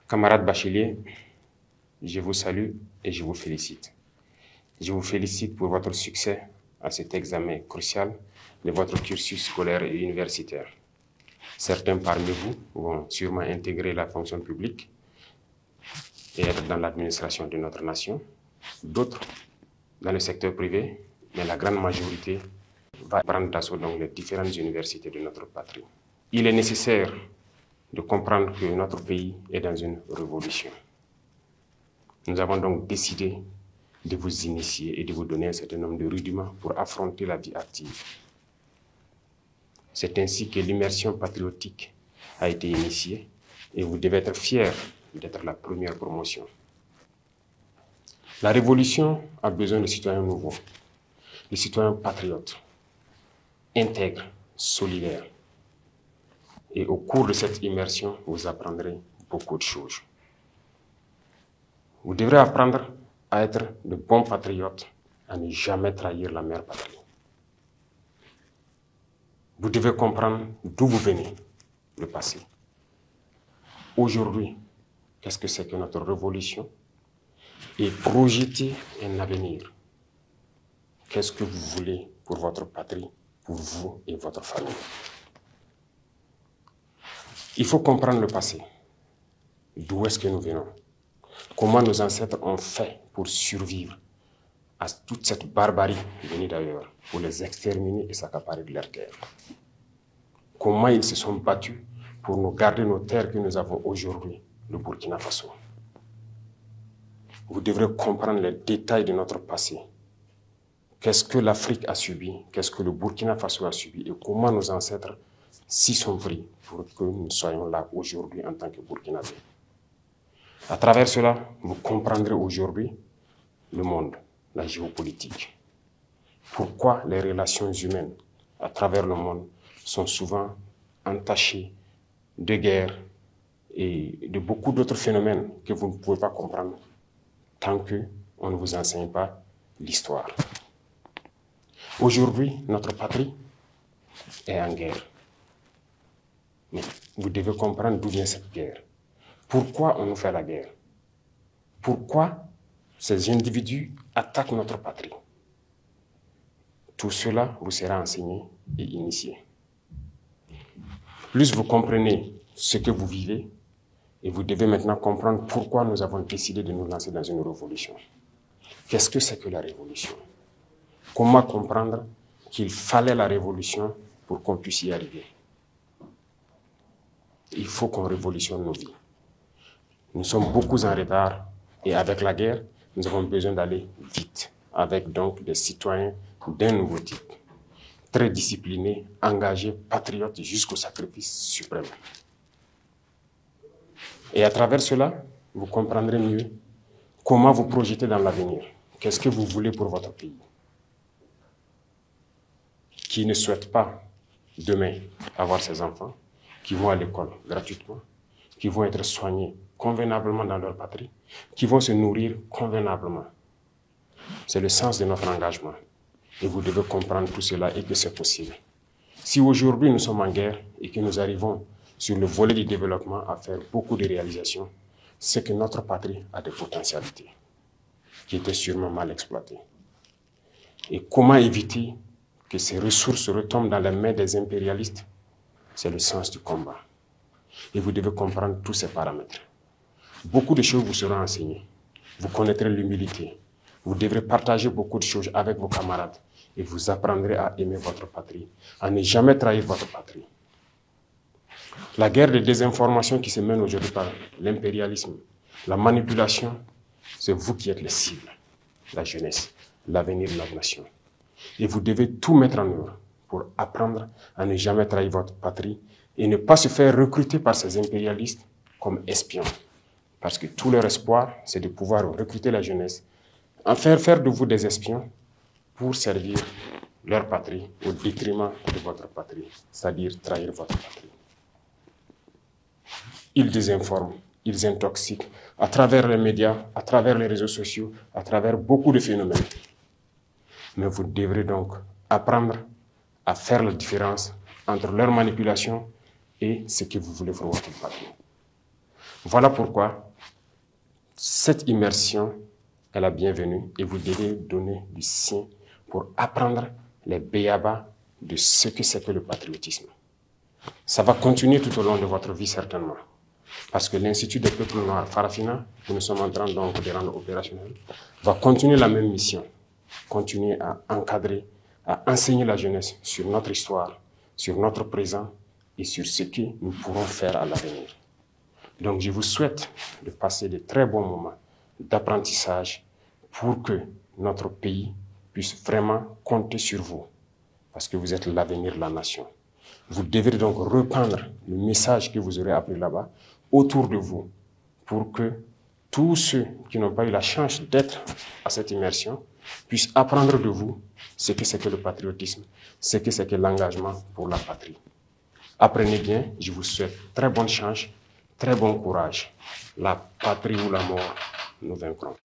Camarades bacheliers, je vous salue et je vous félicite. Je vous félicite pour votre succès à cet examen crucial de votre cursus scolaire et universitaire. Certains parmi vous vont sûrement intégrer la fonction publique et être dans l'administration de notre nation, d'autres dans le secteur privé, mais la grande majorité va prendre d'assaut donc les différentes universités de notre patrie. Il est nécessaire de comprendre que notre pays est dans une révolution. Nous avons donc décidé de vous initier et de vous donner un certain nombre de rudiments pour affronter la vie active. C'est ainsi que l'immersion patriotique a été initiée et vous devez être fiers d'être la première promotion. La révolution a besoin de citoyens nouveaux, de citoyens patriotes, intègres, solidaires. Et au cours de cette immersion, vous apprendrez beaucoup de choses. Vous devrez apprendre à être de bons patriotes, à ne jamais trahir la mère patrie. Vous devez comprendre d'où vous venez, le passé. Aujourd'hui, qu'est-ce que c'est que notre révolution? Et projeter un avenir. Qu'est-ce que vous voulez pour votre patrie, pour vous et votre famille? Il faut comprendre le passé. D'où est-ce que nous venons? Comment nos ancêtres ont fait pour survivre à toute cette barbarie venue d'ailleurs, pour les exterminer et s'accaparer de leurs terres? Comment ils se sont battus pour nous garder nos terres que nous avons aujourd'hui, le Burkina Faso? Vous devrez comprendre les détails de notre passé. Qu'est-ce que l'Afrique a subi? Qu'est-ce que le Burkina Faso a subi? Et comment nos ancêtres s'y sont pris pour que nous soyons là aujourd'hui en tant que Burkinabés? À travers cela, vous comprendrez aujourd'hui le monde, la géopolitique. Pourquoi les relations humaines à travers le monde sont souvent entachées de guerres et de beaucoup d'autres phénomènes que vous ne pouvez pas comprendre tant qu'on ne vous enseigne pas l'histoire. Aujourd'hui, notre patrie est en guerre. Mais vous devez comprendre d'où vient cette guerre. Pourquoi on nous fait la guerre? Pourquoi ces individus attaquent notre patrie? Tout cela vous sera enseigné et initié. Plus vous comprenez ce que vous vivez, et vous devez maintenant comprendre pourquoi nous avons décidé de nous lancer dans une révolution. Qu'est-ce que c'est que la révolution? Comment comprendre qu'il fallait la révolution pour qu'on puisse y arriver? Il faut qu'on révolutionne nos vies. Nous sommes beaucoup en retard et avec la guerre, nous avons besoin d'aller vite, avec donc des citoyens d'un nouveau type, très disciplinés, engagés, patriotes jusqu'au sacrifice suprême. Et à travers cela, vous comprendrez mieux comment vous projeter dans l'avenir. Qu'est-ce que vous voulez pour votre pays? Qui ne souhaite pas demain avoir ses enfants, qui vont à l'école gratuitement, qui vont être soignés convenablement dans leur patrie, qui vont se nourrir convenablement. C'est le sens de notre engagement. Et vous devez comprendre tout cela et que c'est possible. Si aujourd'hui nous sommes en guerre et que nous arrivons sur le volet du développement à faire beaucoup de réalisations, c'est que notre patrie a des potentialités qui étaient sûrement mal exploitées. Et comment éviter que ces ressources retombent dans les mains des impérialistes? C'est le sens du combat. Et vous devez comprendre tous ces paramètres. Beaucoup de choses vous seront enseignées. Vous connaîtrez l'humilité. Vous devrez partager beaucoup de choses avec vos camarades et vous apprendrez à aimer votre patrie, à ne jamais trahir votre patrie. La guerre de désinformation qui se mène aujourd'hui par l'impérialisme, la manipulation, c'est vous qui êtes les cibles, la jeunesse, l'avenir de notre nation. Et vous devez tout mettre en œuvre pour apprendre à ne jamais trahir votre patrie et ne pas se faire recruter par ces impérialistes comme espions. Parce que tout leur espoir, c'est de pouvoir recruter la jeunesse, en faire de vous des espions pour servir leur patrie au détriment de votre patrie, c'est-à-dire trahir votre patrie. Ils désinforment, ils intoxiquent à travers les médias, à travers les réseaux sociaux, à travers beaucoup de phénomènes. Mais vous devrez donc apprendre à faire la différence entre leur manipulation et ce que vous voulez pour votre patrie. Voilà pourquoi cette immersion est la bienvenue et vous devez donner du sien pour apprendre les béabas de ce que c'est que le patriotisme. Ça va continuer tout au long de votre vie certainement. Parce que l'Institut des peuples noirs, Farafina, que nous sommes en train donc de rendre opérationnel, va continuer la même mission. Continuer à encadrer, à enseigner la jeunesse sur notre histoire, sur notre présent et sur ce que nous pourrons faire à l'avenir. Donc je vous souhaite de passer de très bons moments d'apprentissage pour que notre pays puisse vraiment compter sur vous. Parce que vous êtes l'avenir de la nation. Vous devrez donc reprendre le message que vous aurez appris là-bas autour de vous pour que tous ceux qui n'ont pas eu la chance d'être à cette immersion puissent apprendre de vous ce que c'est que le patriotisme, ce que c'est que l'engagement pour la patrie. Apprenez bien, je vous souhaite très bonne chance, très bon courage. La patrie ou la mort, nous vaincrons.